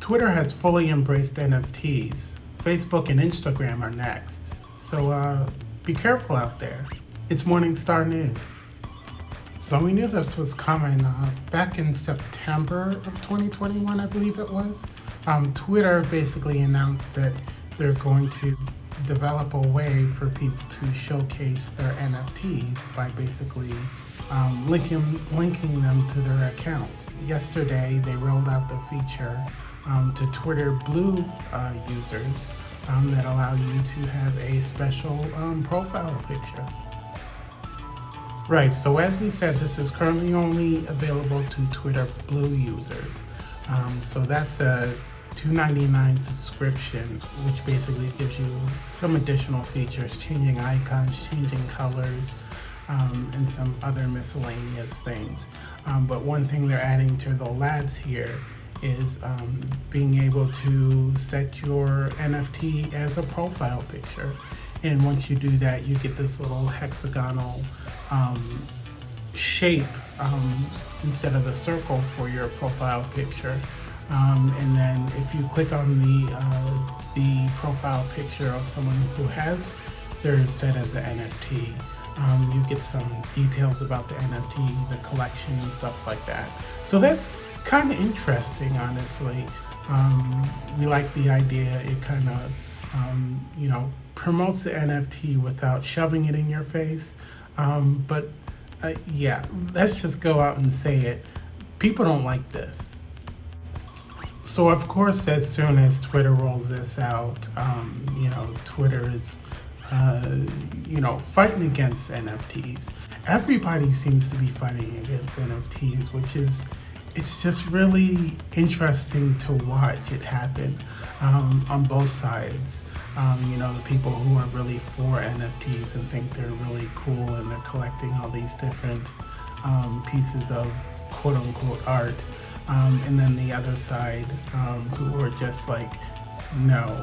Twitter has fully embraced NFTs. Facebook and Instagram are next. So be careful out there. It's Morningstar News. So we knew this was coming back in September of 2021, I believe it was. Twitter basically announced that they're going to develop a way for people to showcase their NFTs by basically linking them to their account. Yesterday, they rolled out the feature to Twitter Blue users that allow you to have a special profile picture. Right, so as we said, this is currently only available to Twitter Blue users. So that's a $2.99 subscription, which basically gives you some additional features, changing icons, changing colors, and some other miscellaneous things. But one thing they're adding to the labs here is being able to set your NFT as a profile picture. And once you do that, you get this little hexagonal shape instead of the circle for your profile picture. And then if you click on the profile picture of someone who has theirs set as an NFT, you get some details about the NFT, the collection, and stuff like that. So that's kind of interesting, honestly. We like the idea. It kind of, promotes the NFT without shoving it in your face. But yeah, let's just go out and say it. People don't like this. So of course, as soon as Twitter rolls this out, Twitter is fighting against NFTs. Everybody seems to be fighting against NFTs, it's just really interesting to watch it happen on both sides. The people who are really for NFTs and think they're really cool and they're collecting all these different pieces of quote unquote art. And then the other side who are just like, no,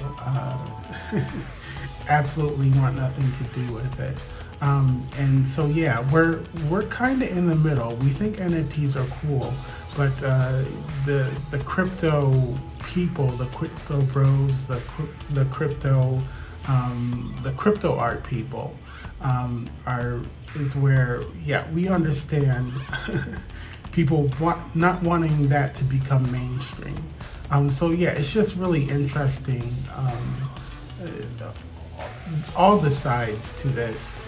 absolutely want nothing to do with it. And so yeah, we're kind of in the middle. We think NFTs are cool, but the crypto people, the crypto bros, the crypto art people is where we understand people not wanting that to become mainstream. So yeah, it's just really interesting. All the sides to this,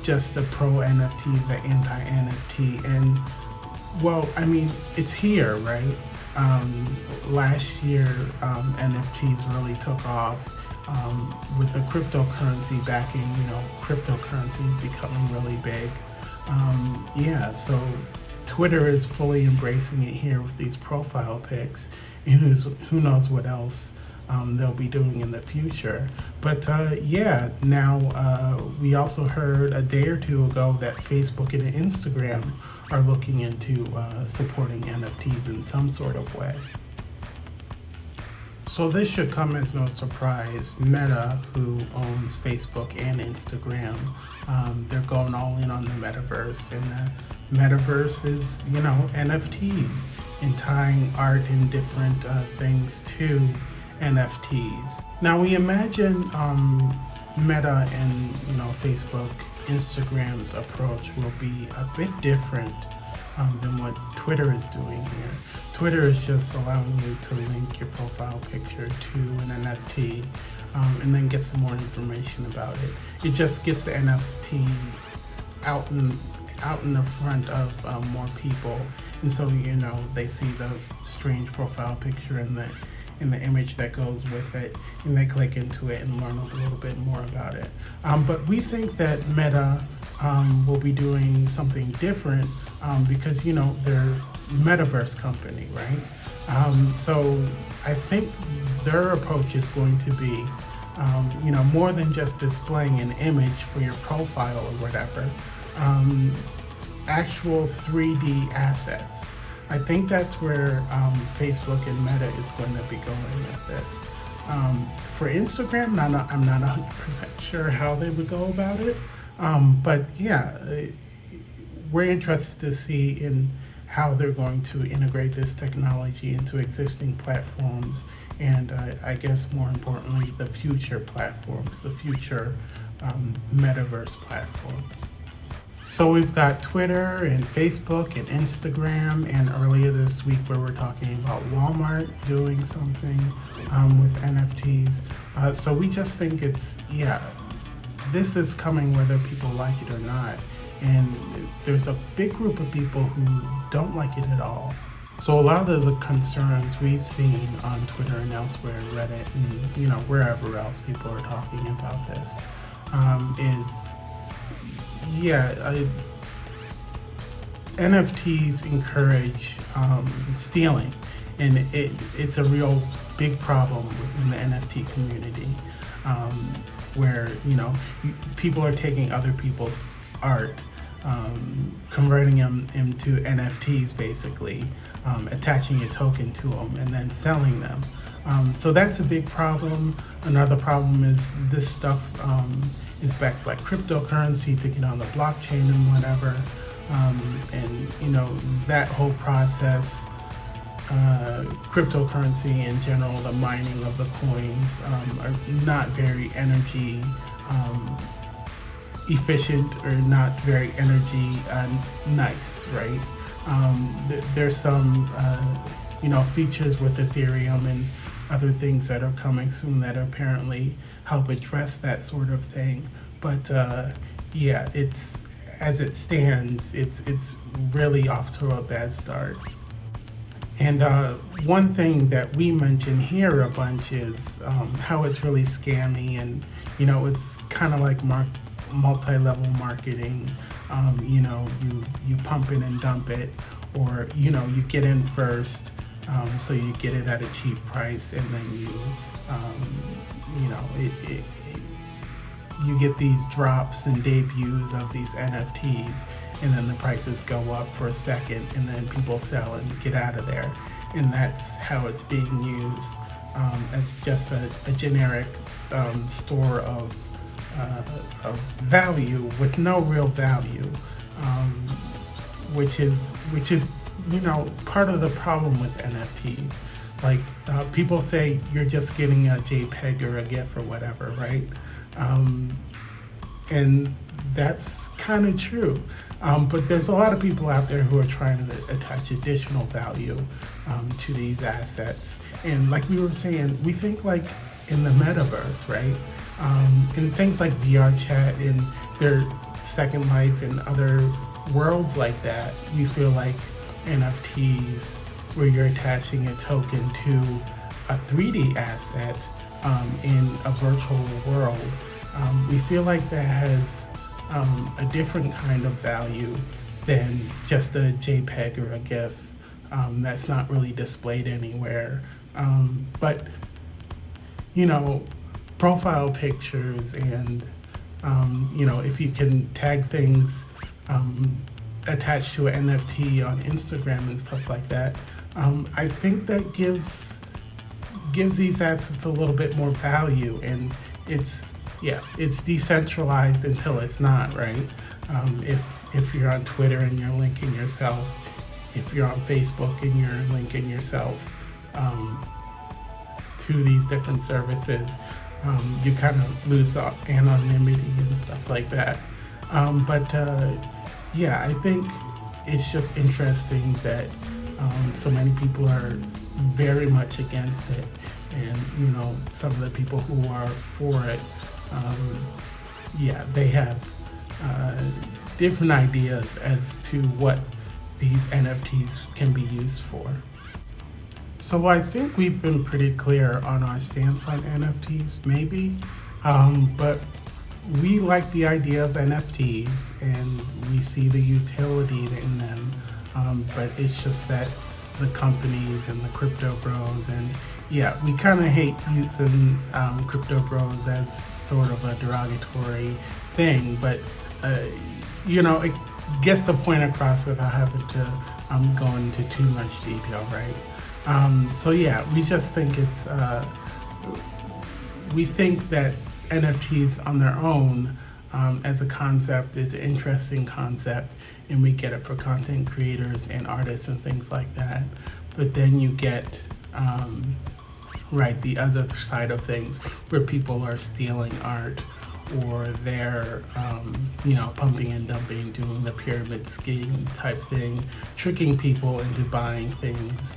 just the pro NFT, the anti NFT, and well, I mean, it's here, right? Last year, NFTs really took off with the cryptocurrency backing, cryptocurrencies becoming really big. So Twitter is fully embracing it here with these profile pics, and who knows what else they'll be doing in the future. But now we also heard a day or two ago that Facebook and Instagram are looking into supporting NFTs in some sort of way. So this should come as no surprise. Meta, who owns Facebook and Instagram, they're going all in on the Metaverse, and the Metaverse is, NFTs and tying art and different things to NFTs. Now we imagine Meta and Facebook, Instagram's approach will be a bit different than what Twitter is doing here. Twitter is just allowing you to link your profile picture to an NFT and then get some more information about it. It just gets the NFT out in the front of more people, and so they see the strange profile picture and the image that goes with it, and they click into it and learn a little bit more about it. But we think that Meta will be doing something different because they're Metaverse company, right? So I think their approach is going to be more than just displaying an image for your profile or whatever, actual 3D assets. I think that's where Facebook and Meta is going to be going with this. For Instagram, I'm not 100% sure how they would go about it, but yeah, we're interested to see in how they're going to integrate this technology into existing platforms, and I guess more importantly, the future platforms, the future metaverse platforms. So we've got Twitter and Facebook and Instagram, and earlier this week we were talking about Walmart doing something with NFTs. So we just think this is coming whether people like it or not. And there's a big group of people who don't like it at all. So a lot of the concerns we've seen on Twitter and elsewhere, Reddit, and wherever else people are talking about this, NFTs encourage stealing, and it's a real big problem in the NFT community, where people are taking other people's art, converting them into NFTs, basically, attaching a token to them and then selling them. So that's a big problem. Another problem is this stuff is backed by cryptocurrency to get on the blockchain and whatever. And that whole process, cryptocurrency in general, the mining of the coins, are not very energy efficient, or not very energy nice, right? There's some features with Ethereum and other things that are coming soon that apparently help address that sort of thing. But it's, as it stands, it's really off to a bad start. And one thing that we mention here a bunch is how it's really scammy, and it's kind of like multi-level marketing. You pump it and dump it, or you get in first, so you get it at a cheap price, and then you get these drops and debuts of these NFTs, and then the prices go up for a second, and then people sell and get out of there. And that's how it's being used, as just a generic store of value with no real value, which is part of the problem with NFTs. Like people say you're just getting a JPEG or a GIF or whatever, right? And that's kind of true. But there's a lot of people out there who are trying to attach additional value to these assets. And like we were saying, we think like in the metaverse, right? In things like VR chat and their Second Life and other worlds like that, we feel like NFTs, where you're attaching a token to a 3D asset in a virtual world, we feel like that has a different kind of value than just a JPEG or a GIF that's not really displayed anywhere. But profile pictures and if you can tag things attached to an NFT on Instagram and stuff like that, I think that gives these assets a little bit more value, and it's decentralized until it's not, right? If you're on Twitter and you're linking yourself, if you're on Facebook and you're linking yourself to these different services, you kind of lose anonymity and stuff like that. I think it's just interesting that so many people are very much against it, and some of the people who are for it, they have different ideas as to what these NFTs can be used for. So I think we've been pretty clear on our stance on NFTs, maybe, but we like the idea of NFTs and we see the utility in them, but it's just that the companies and the crypto bros, and we kind of hate using crypto bros as sort of a derogatory thing, but it gets the point across without having to go into too much detail, right? We just think we think that NFTs on their own as a concept. It's an interesting concept, and we get it for content creators and artists and things like that. But then you get the other side of things where people are stealing art, or they're pumping and dumping, doing the pyramid scheme type thing, tricking people into buying things,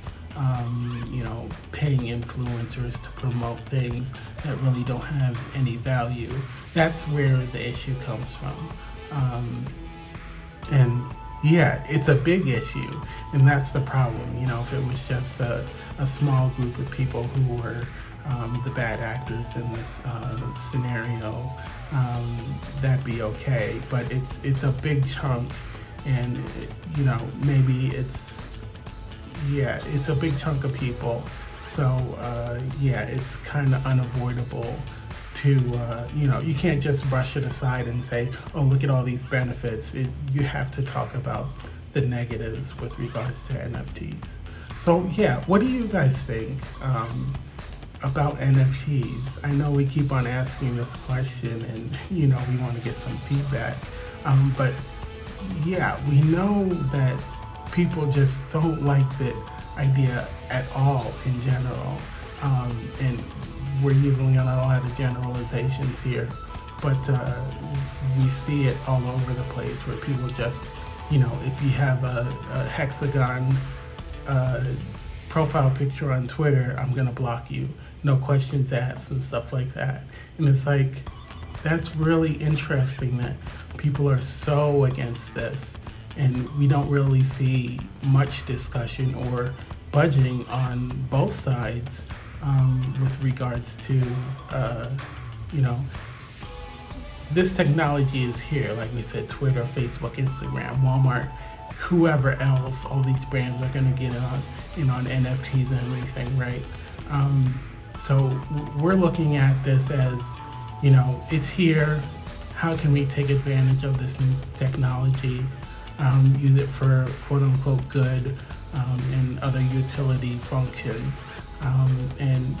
paying influencers to promote things that really don't have any value. That's where the issue comes from. And yeah, it's a big issue, and that's the problem. If it was just a small group of people who were the bad actors in this scenario, that'd be okay. But it's a big chunk, and maybe it's a big chunk of people. So it's kind of unavoidable to you can't just brush it aside and say, oh, look at all these benefits. You have to talk about the negatives with regards to NFTs. So what do you guys think about NFTs? I know we keep on asking this question, and we want to get some feedback, but we know that people just don't like the idea at all in general, and we're using a lot of generalizations here, but we see it all over the place where people just, if you have a hexagon profile picture on Twitter, I'm gonna block you, no questions asked and stuff like that. And it's like, that's really interesting that people are so against this, and we don't really see much discussion or budging on both sides with regards to, this technology is here. Like we said, Twitter, Facebook, Instagram, Walmart, whoever else, all these brands are going to get on NFTs and everything, right? So we're looking at this as, it's here. How can we take advantage of this new technology, use it for quote unquote good, and other utility functions, and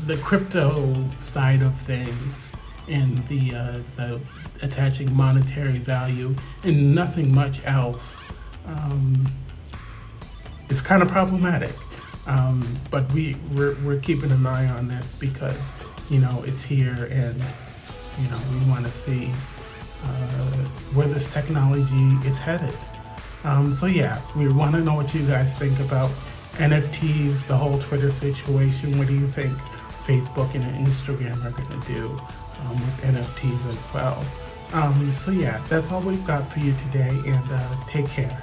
the crypto side of things, and the attaching monetary value and nothing much else is kind of problematic. But we're keeping an eye on this because it's here, and we want to see where this technology is headed. We want to know what you guys think about NFTs, the whole Twitter situation. What do you think Facebook and Instagram are going to do with NFTs as well? That's all we've got for you today, and take care.